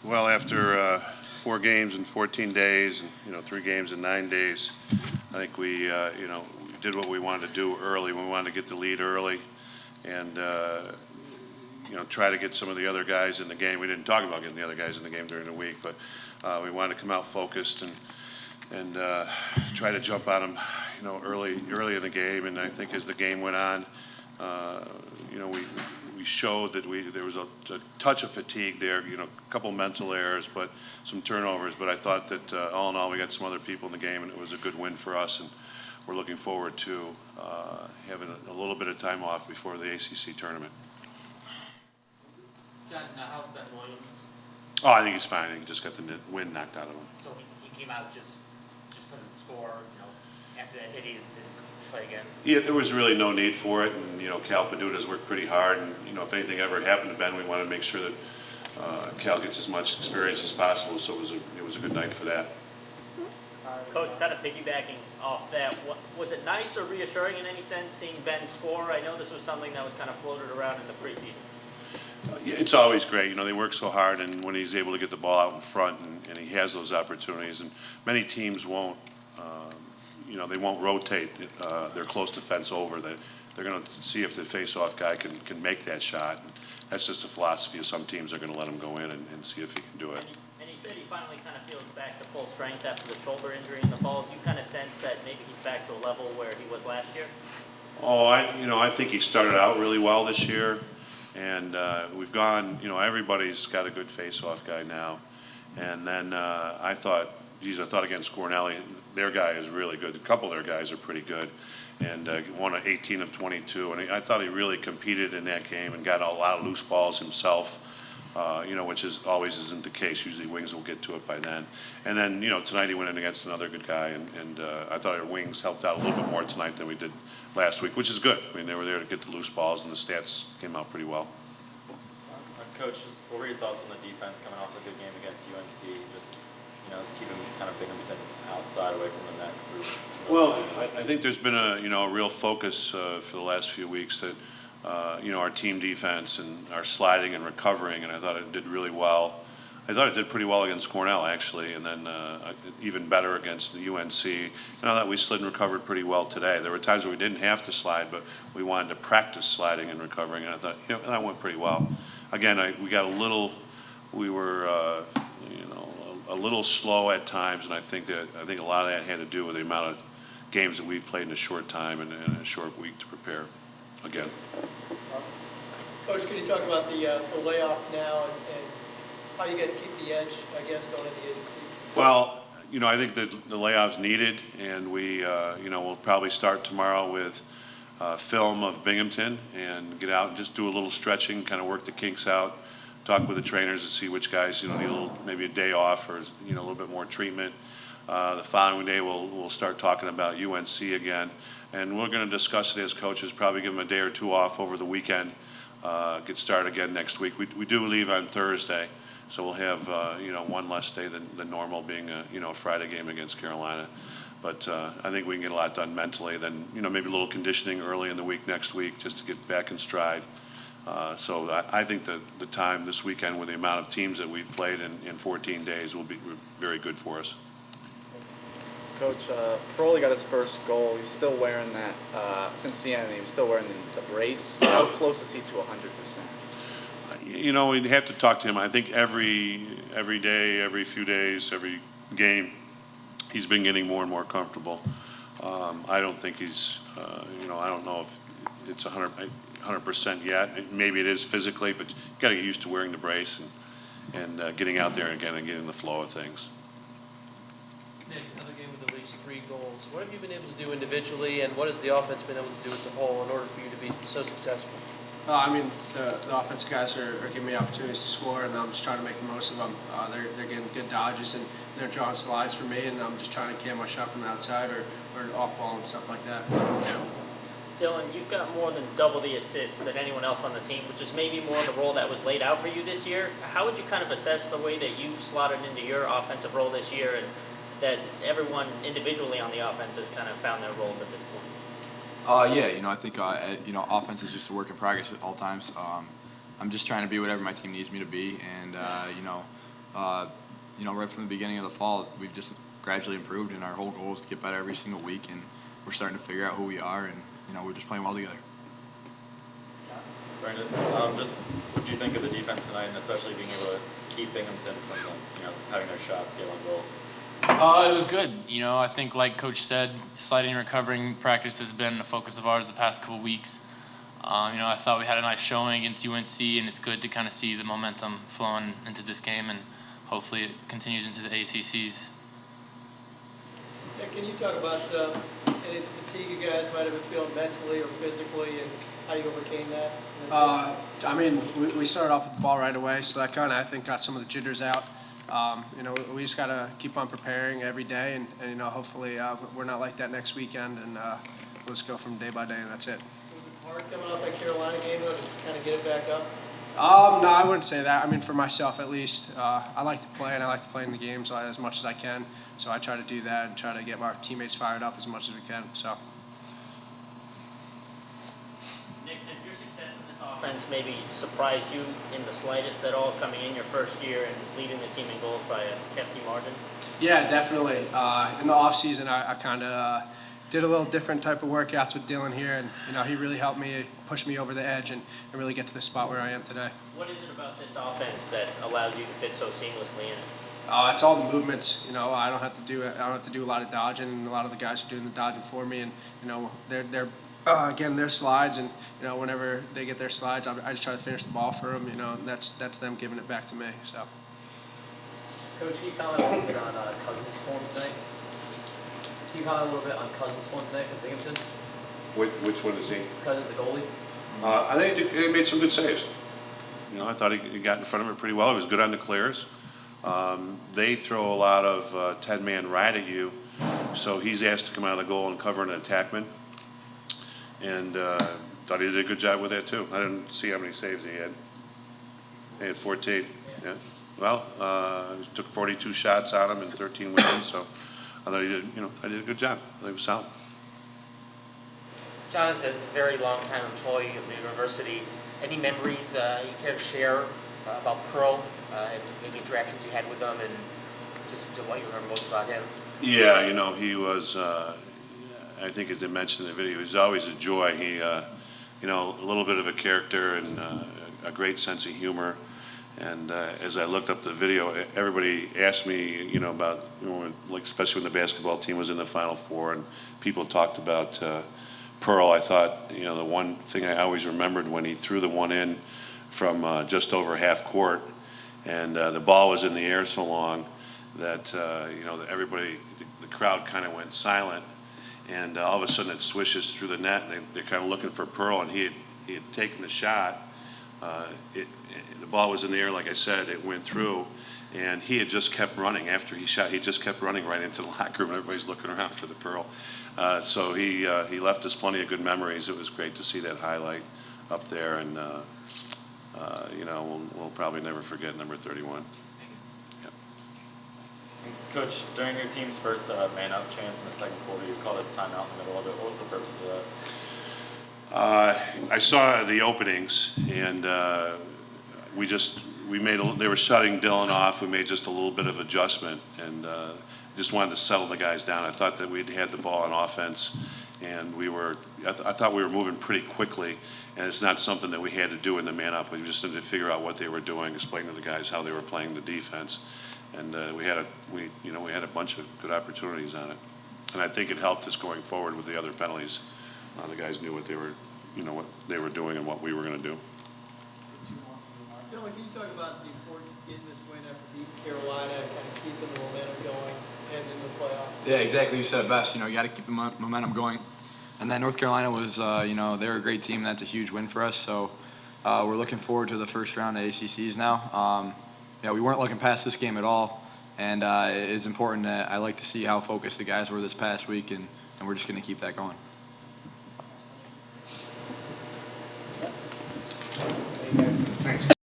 Well, after 4 games in 14 days, and 3 games in 9 days, I think we did what we wanted to do early. We wanted to get the lead early, and try to get some of the other guys in the game. We didn't talk about getting the other guys in the game during the week, but we wanted to come out focused and try to jump on them, early in the game. And I think as the game went on, we showed that there was a touch of fatigue there, a couple mental errors, but some turnovers. But I thought that all in all, we got some other people in the game, and it was a good win for us. And we're looking forward to having a little bit of time off before the ACC tournament. John, how's Ben Williams? Oh, I think he's fine. He just got the wind knocked out of him. So he came out just couldn't score, after that hit he didn't play again? Yeah, there was really no need for it, and Cal Paduda's worked pretty hard, and if anything ever happened to Ben, we wanted to make sure that Cal gets as much experience as possible. So it was a good night for that. Coach, kind of piggybacking off that, was it nice or reassuring in any sense seeing Ben score? I know this was something that was kind of floated around in the preseason. Yeah, it's always great. They work so hard, and when he's able to get the ball out in front, and he has those opportunities, and many teams won't, they won't rotate their close defense over. They're going to see if the face-off guy can make that shot. And that's just a philosophy of some teams. They're going to let him go in and see if he can do it. And he said he finally kind of feels back to full strength after the shoulder injury in the fall. Do you kind of sense that maybe he's back to a level where he was last year? Oh, I think he started out really well this year. And we've gone, everybody's got a good face-off guy now. And then I thought against Cornell, their guy is really good. A couple of their guys are pretty good. And won 18 of 22. And I thought he really competed in that game and got a lot of loose balls himself, which always isn't the case. Usually wings will get to it by then. And then, tonight he went in against another good guy. And I thought our wings helped out a little bit more tonight than we did last week, which is good. I mean, they were there to get the loose balls, and the stats came out pretty well. Coach, what were your thoughts on the defense coming off a good game against UNC? Just, keeping kind of Binghamton outside, away from the net group. Well, I think there's been a real focus for the last few weeks that, our team defense and our sliding and recovering, and I thought it did really well. I thought it did pretty well against Cornell, actually, and then even better against the UNC. And I thought we slid and recovered pretty well today. There were times where we didn't have to slide, but we wanted to practice sliding and recovering, and I thought that went pretty well. Again, we were a little slow at times, and I think a lot of that had to do with the amount of games that we've played in a short time and in a short week to prepare again. Coach, can you talk about the layoff now and how you guys keep the edge, I guess, going into the ACC? Well, I think that the layoff's needed, and we'll probably start tomorrow with film of Binghamton and get out and just do a little stretching, kind of work the kinks out, talk with the trainers to see which guys need maybe a day off or a little bit more treatment. The following day we'll start talking about UNC again, and we're going to discuss it as coaches. Probably give them a day or two off over the weekend. Get started again next week. We do leave on Thursday. So we'll have one less day than normal, being a Friday game against Carolina. But I think we can get a lot done mentally. Then maybe a little conditioning early in the week next week just to get back in stride. So I think that the time this weekend with the amount of teams that we've played in 14 days will be very good for us. Coach, Paroli got his first goal. He was still wearing that since the end. He was still wearing the brace. How close is he to 100%? We'd have to talk to him. I think every day, every few days, every game, he's been getting more and more comfortable. I don't think he's, I don't know if it's 100% yet. Maybe it is physically, but you got to get used to wearing the brace and getting out there again and getting the flow of things. Nick, another game with at least 3 goals. What have you been able to do individually, and what has the offense been able to do as a whole in order for you to be so successful? The offensive guys are giving me opportunities to score, and I'm just trying to make the most of them. They're getting good dodges, and they're drawing slides for me, and I'm just trying to get my shot from the outside or off ball and stuff like that. Dylan, you've got more than double the assists than anyone else on the team, which is maybe more the role that was laid out for you this year. How would you kind of assess the way that you've slotted into your offensive role this year, and that everyone individually on the offense has kind of found their roles at this point? I think offense is just a work in progress at all times. I'm just trying to be whatever my team needs me to be, and right from the beginning of the fall, we've just gradually improved, and our whole goal is to get better every single week, and we're starting to figure out who we are, and we're just playing well together. Brandon, just what do you think of the defense tonight, and especially being able to keep Binghamton from having their shots get on goal? It was good. I think like Coach said, sliding and recovering practice has been a focus of ours the past couple weeks. I thought we had a nice showing against UNC, and it's good to kind of see the momentum flowing into this game, and hopefully it continues into the ACCs. Yeah, can you talk about any fatigue you guys might have been feeling mentally or physically, and how you overcame that? We started off with the ball right away, so that kind of, I think, got some of the jitters out. We just got to keep on preparing every day, and hopefully we're not like that next weekend, and we'll just go from day by day, and that's it. Was it hard coming off that Carolina game to kind of get it back up? No, I wouldn't say that. For myself at least, I like to play, and I like to play in the games as much as I can. So I try to do that and try to get my teammates fired up as much as we can. So. Nick, did your success in this offense maybe surprise you in the slightest at all, coming in your first year and leading the team in goals by a hefty margin? Yeah, definitely. In the off season, I kind of did a little different type of workouts with Dylan here, and he really helped me push me over the edge and really get to the spot where I am today. What is it about this offense that allows you to fit so seamlessly in it? It's all the movements. I don't have to do it. I don't have to do a lot of dodging, and a lot of the guys are doing the dodging for me. And they're getting their slides, and whenever they get their slides, I just try to finish the ball for them. And that's them giving it back to me. So. Coach, can you comment a little bit on Cousins' form tonight? Can you comment a little bit on Cousins' form tonight for Binghamton? Which one is he? Cousins, the goalie? I think he made some good saves. I thought he got in front of it pretty well. He was good on the clears. They throw a lot of 10-man right at you, so he's asked to come out of the goal and cover an attackman. And thought he did a good job with that too. I didn't see how many saves he had. He had 14. Yeah. Well, he took 42 shots on him and 13 wins, so I thought he did. I did a good job. I thought he was solid. John is a very long-time employee of the university. Any memories you care to share about Pearl, and maybe interactions you had with him, and just what you remember most about him? Yeah, he was, I think as I mentioned in the video, he was always a joy. He, a little bit of a character and a great sense of humor. And as I looked up the video, everybody asked me, about, like especially when the basketball team was in the Final Four and people talked about Pearl. I thought, the one thing I always remembered when he threw the one in from just over half court, and the ball was in the air so long that everybody, the crowd kind of went silent, and all of a sudden it swishes through the net, and they're kind of looking for Pearl, and he had taken the shot. The ball was in the air, like I said, it went through, and he had just kept running after he shot. He just kept running right into the locker room, and everybody's looking around for the Pearl. So he left us plenty of good memories. It was great to see that highlight up there, and we'll probably never forget number 31. Yep. Coach, during your team's first man-up chance in the second quarter, you called a timeout in the middle of it. What was the purpose of that? I saw the openings, and they were shutting Dylan off. We made just a little bit of adjustment, and just wanted to settle the guys down. I thought that we'd had the ball on offense, and I thought we were moving pretty quickly, and it's not something that we had to do in the man-up. We just needed to figure out what they were doing, explain to the guys how they were playing the defense, and we had a bunch of good opportunities on it, and I think it helped us going forward with the other penalties. The guys knew what they were doing and what we were going to do. Dylan, can you talk about the importance of getting this win after beating Carolina and kind of keeping the momentum going and in the playoffs? Yeah, exactly. You said it best. You got to keep the momentum going. And then North Carolina was, they're a great team. That's a huge win for us. So we're looking forward to the first round of ACCs now. We weren't looking past this game at all, and it is important that I like to see how focused the guys were this past week, and we're just going to keep that going. Thanks.